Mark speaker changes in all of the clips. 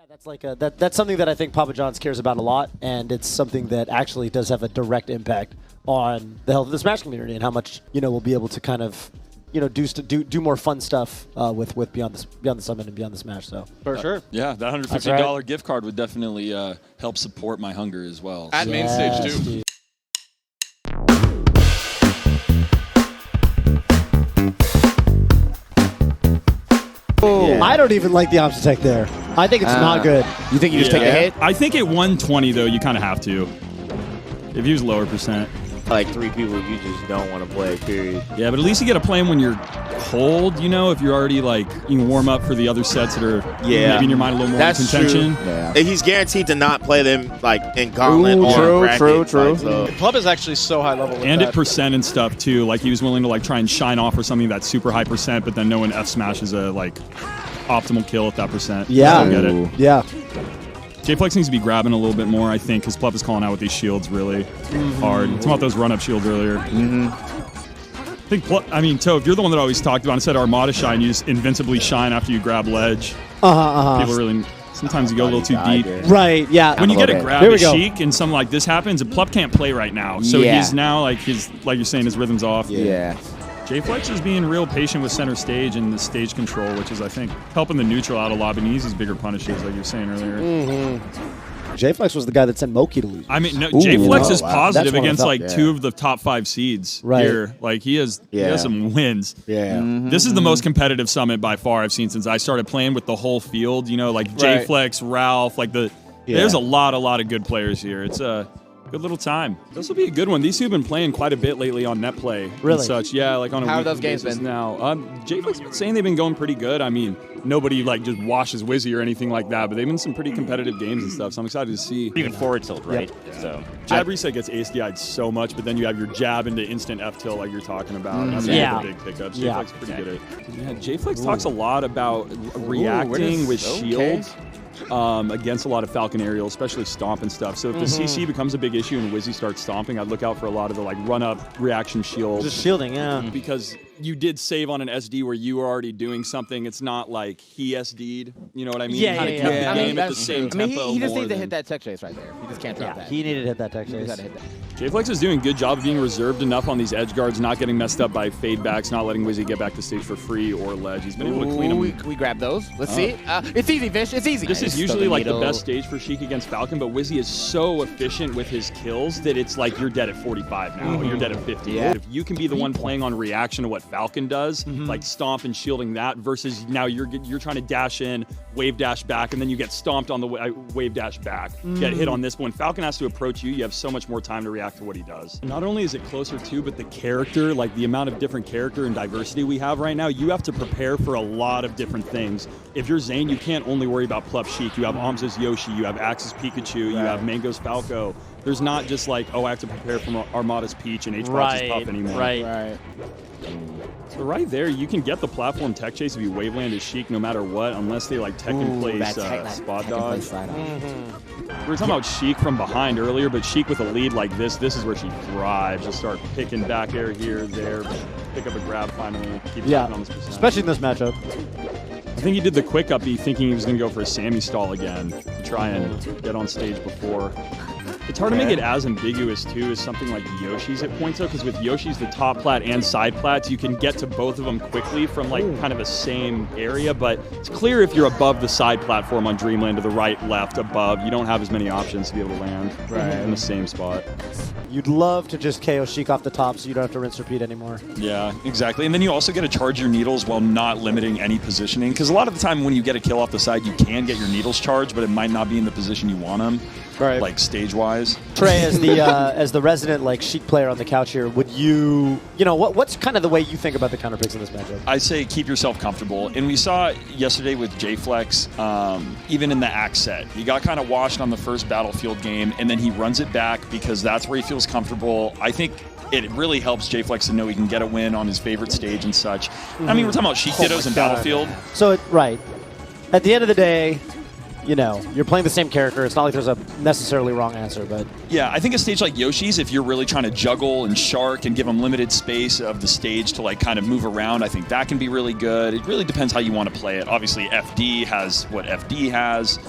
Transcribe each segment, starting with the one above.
Speaker 1: That's like that's something that I think Papa John's cares about a lot, and it's something that actually does have a direct impact on the health of the Smash community and how much we'll be able to kind of do more fun stuff with Beyond the Summit and Beyond the Smash. So
Speaker 2: for sure,
Speaker 3: yeah, that $150 gift card would definitely help support my hunger as well.
Speaker 2: At main stage too.
Speaker 1: Dude. Yeah. I don't even like the option tech there. I think it's not good.
Speaker 4: You think you just take a hit?
Speaker 5: I think at 120 though, you kind of have to. If you use lower percent.
Speaker 4: Like 3 people you just don't want to play, period.
Speaker 5: Yeah, but at least you get to play them when you're cold, if you're already like, you can warm up for the other sets that are maybe in your mind a little more in contention.
Speaker 4: True. Yeah. He's guaranteed to not play them like in gauntlet or bracket. True.
Speaker 2: The club is actually so high level with
Speaker 5: and
Speaker 2: that.
Speaker 5: at percent and stuff too. Like he was willing to like try and shine off for something that's super high percent, but then no one F smash is a like optimal kill at that percent.
Speaker 1: Yeah.
Speaker 5: I get it.
Speaker 1: Yeah.
Speaker 5: J-Flex needs to be grabbing a little bit more, I think, because Plup is calling out with these shields really hard. It's about those run-up shields earlier. I think Toe, if you're the one that always talked about and said Armada shine, you just invincibly shine after you grab ledge. People really, sometimes you go a little too deep.
Speaker 1: Right, yeah.
Speaker 5: When you get a grab at Sheik and something like this happens, and Plup can't play right now. So he's now, like you're saying, his rhythm's off.
Speaker 4: Yeah.
Speaker 5: J-Flex is being real patient with center stage and the stage control, which is, I think, helping the neutral out a lot, but he needs these bigger punishes, like you were saying earlier.
Speaker 1: J-Flex was the guy that sent Moki to lose.
Speaker 5: I mean, no, J-Flex is positive against, like, 2 of the top 5 seeds here. Like, he has some wins.
Speaker 1: Yeah.
Speaker 5: This is the most competitive summit by far I've seen since I started playing with the whole field, like J-Flex, Ralph, like there's a lot of good players here. It's a good little time. This will be a good one. These two have been playing quite a bit lately on net play and such. Yeah, like on a
Speaker 2: How have those games been
Speaker 5: now? J-Flex been saying they've been going pretty good. I mean, nobody like just washes Wizzy or anything like that, but they've been some pretty competitive games and stuff. So I'm excited to see.
Speaker 6: Even forward tilt, right?
Speaker 5: Yeah. So jab reset gets ASDI'd so much, but then you have your jab into instant F tilt like you're talking about. That's one of the big pickups. J-Flex is pretty good at. Yeah, J-Flex talks a lot about reacting with shields. Against a lot of Falcon aerial, especially stomp and stuff. So if the CC becomes a big issue and Wizzy starts stomping, I'd look out for a lot of the like run-up reaction shields.
Speaker 1: Just shielding, yeah.
Speaker 5: Because you did save on an SD where you were already doing something. It's not like he SD'd. You know what I mean?
Speaker 1: Yeah.
Speaker 5: I mean, at the same tempo.
Speaker 4: He just needs to hit that tech chase right there. He just can't drop that.
Speaker 1: He needed to hit that tech chase.
Speaker 5: J-Flex is doing a good job of being reserved enough on these edge guards, not getting messed up by fade backs, not letting Wizzy get back to stage for free or ledge. He's been able to clean them.
Speaker 4: We grab those. Let's see. It's easy, Fish. It's easy.
Speaker 5: This is usually like the best stage for Sheik against Falcon, but Wizzy is so efficient with his kills that it's like you're dead at 45 now. You're dead at 50. Yeah. If you can be the one playing on reaction to what Falcon does, like stomp and shielding that, versus now you're trying to dash in, wave dash back, and then you get stomped on the wave dash back, get hit on this. But when Falcon has to approach you, you have so much more time to react to what he does. Not only is it closer to, but the character, like the amount of different character and diversity we have right now, you have to prepare for a lot of different things. If you're Zane, you can't only worry about Plup Sheik. You have Amza's Yoshi, you have Axe's Pikachu, you have Mango's Falco. There's not just like, oh, I have to prepare for Armada's Peach and H-Box's Puff anymore.
Speaker 1: Right.
Speaker 5: So right there, you can get the platform tech chase if you waveland as Sheik no matter what, unless they like tech in place spot dodge. We were talking about Sheik from behind earlier, but Sheik with a lead like this is where she thrives. She'll start picking back air here, there, pick up a grab finally, keep on this percent.
Speaker 1: Especially in this matchup.
Speaker 5: I think he did the quick up B thinking he was going to go for a Sammy stall again to try and get on stage before. It's hard to make it as ambiguous, too, as something like Yoshi's at points, though, because with Yoshi's, the top plat and side plats, you can get to both of them quickly from, like, kind of the same area, but it's clear if you're above the side platform on Dreamland to the right, left, above, you don't have as many options to be able to land in the same spot.
Speaker 1: You'd love to just KO Sheik off the top so you don't have to rinse repeat anymore.
Speaker 3: Yeah, exactly. And then you also get to charge your needles while not limiting any positioning, because a lot of the time when you get a kill off the side, you can get your needles charged, but it might not be in the position you want them, like stage-wise.
Speaker 1: Trey, as the resident like Sheik player on the couch here, would what's kind of the way you think about the counter picks in this matchup?
Speaker 3: I say keep yourself comfortable. And we saw yesterday with J-Flex, even in the Axe set, he got kind of washed on the first Battlefield game, and then he runs it back because that's where he feels comfortable. I think it really helps J-Flex to know he can get a win on his favorite stage and such. I mean, we're talking about Sheik Dittos and Battlefield.
Speaker 1: So, at the end of the day, you're playing the same character. It's not like there's a necessarily wrong answer, but...
Speaker 3: Yeah, I think a stage like Yoshi's, if you're really trying to juggle and shark and give them limited space of the stage to like kind of move around, I think that can be really good. It really depends how you want to play it. Obviously, FD has what FD has.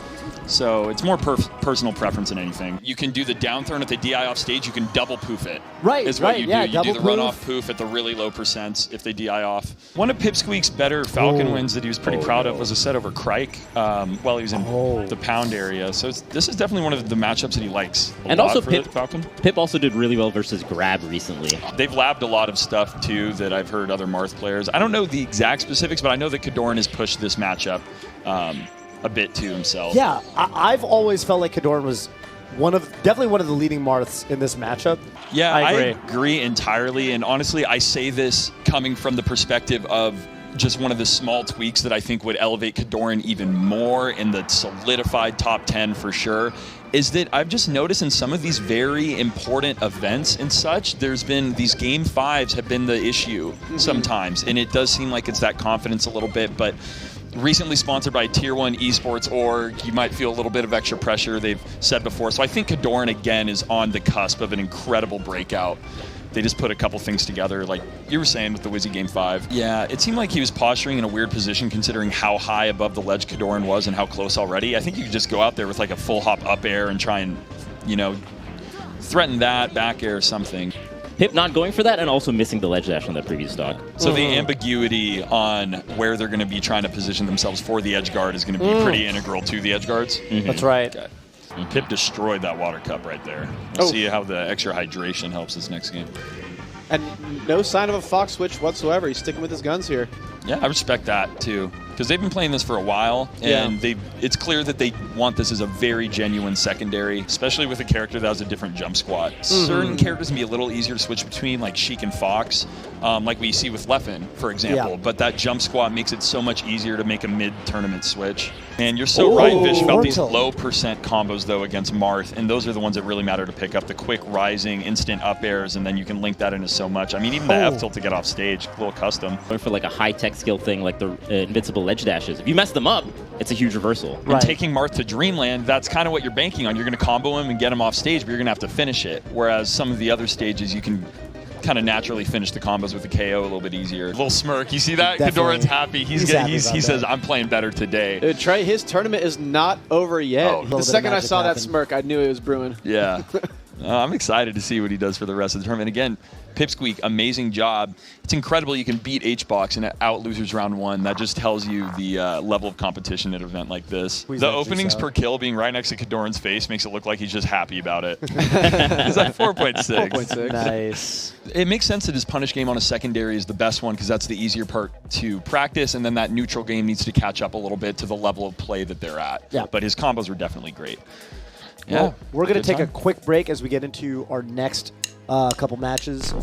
Speaker 3: So it's more personal preference than anything. You can do the down throw at the DI off stage. You can double poof it.
Speaker 1: Right,
Speaker 3: is what
Speaker 1: right,
Speaker 3: you
Speaker 1: yeah,
Speaker 3: do. You do the
Speaker 1: double
Speaker 3: runoff poof at the really low percents if they DI off. One of Pipsqueak's better Falcon wins that he was pretty proud of was a set over Crike while he was in the pound area. So this is definitely one of the matchups that he likes.
Speaker 6: And also
Speaker 3: Falcon.
Speaker 6: Pip also did really well versus Grab recently.
Speaker 3: They've labbed a lot of stuff too that I've heard other Marth players. I don't know the exact specifics, but I know that Kadoran has pushed this matchup a bit to himself.
Speaker 1: Yeah, I've always felt like Kadoran was definitely one of the leading Marths in this matchup.
Speaker 3: Yeah, I agree entirely. And honestly, I say this coming from the perspective of just one of the small tweaks that I think would elevate Kadoran even more in the solidified top 10 for sure, is that I've just noticed in some of these very important events and such, there's been these game 5s have been the issue sometimes. And it does seem like it's that confidence a little bit, but recently sponsored by Tier 1 Esports org, you might feel a little bit of extra pressure, they've said before. So I think Kadoran, again, is on the cusp of an incredible breakout. They just put a couple things together, like you were saying with the Wizzy Game 5. Yeah, it seemed like he was posturing in a weird position considering how high above the ledge Kadoran was and how close already. I think you could just go out there with like a full hop up air and try and, threaten that, back air or something.
Speaker 6: Pip not going for that and also missing the ledge dash on that previous stock.
Speaker 3: So the ambiguity on where they're going to be trying to position themselves for the edge guard is going to be pretty integral to the edge guards.
Speaker 1: That's right.
Speaker 3: Okay. Pip destroyed that water cup right there. We'll see how the extra hydration helps this next game.
Speaker 2: And no sign of a Fox switch whatsoever. He's sticking with his guns here.
Speaker 3: Yeah, I respect that too. Because they've been playing this for a while, and it's clear that they want this as a very genuine secondary, especially with a character that has a different jump squat. Certain characters can be a little easier to switch between, like Sheik and Fox, like we see with Leffen, for example.
Speaker 1: Yeah.
Speaker 3: But that jump squat makes it so much easier to make a mid-tournament switch. And you're so right, Vish, about these low percent combos, though, against Marth, and those are the ones that really matter to pick up. The quick rising, instant up airs, and then you can link that into so much. I mean, even the F-tilt to get off stage, a little custom.
Speaker 6: Going for like a high-tech skill thing like the invincible ledge dashes. If you mess them up, it's a huge reversal.
Speaker 3: And taking Marth to Dreamland, that's kind of what you're banking on. You're going to combo him and get him off stage, but you're going to have to finish it. Whereas some of the other stages, you can kind of naturally finish the combos with the KO a little bit easier. A little smirk. You see that?
Speaker 1: Definitely.
Speaker 3: Kadoran's happy. He says, I'm playing better today.
Speaker 2: Trey, his tournament is not over yet.
Speaker 3: Oh,
Speaker 2: the second I saw that smirk, I knew it was brewing.
Speaker 3: Yeah. I'm excited to see what he does for the rest of the tournament. Again, Pipsqueak, amazing job. It's incredible you can beat H-Box and out losers round 1. That just tells you the level of competition at an event like this. The openings per kill being right next to Kadoran's face makes it look like he's just happy about it. It's like 4.6.
Speaker 2: 4.6.
Speaker 1: Nice.
Speaker 3: It makes sense that his punish game on a secondary is the best one because that's the easier part to practice, and then that neutral game needs to catch up a little bit to the level of play that they're at.
Speaker 1: Yeah.
Speaker 3: But his combos are definitely great.
Speaker 1: Well, we're going to take a quick break as we get into our next couple matches.